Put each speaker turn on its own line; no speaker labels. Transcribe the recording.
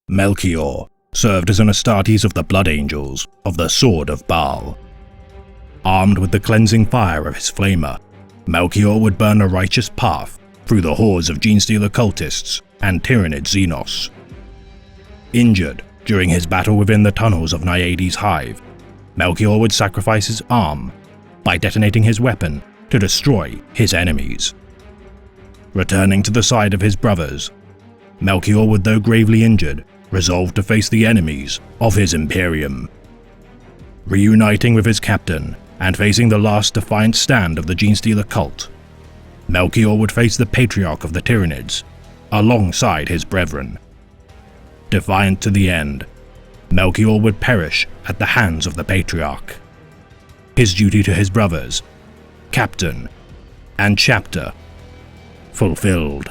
Melchior served as an Astartes of the Blood Angels of the Sword of Baal. Armed with the cleansing fire of his flamer, Melchior would burn a righteous path through the hordes of Genestealer cultists and Tyranid Xenos. Injured during his battle within the tunnels of Naiades' hive, Melchior would sacrifice his arm by detonating his weapon to destroy his enemies. Returning to the side of his brothers, Melchior would, though gravely injured, resolve to face the enemies of his Imperium. Reuniting with his captain and facing the last defiant stand of the Genestealer cult, Melchior would face the Patriarch of the Tyranids alongside his brethren. Defiant to the end, Melchior would perish at the hands of the Patriarch. His duty to his brothers, captain, and chapter fulfilled.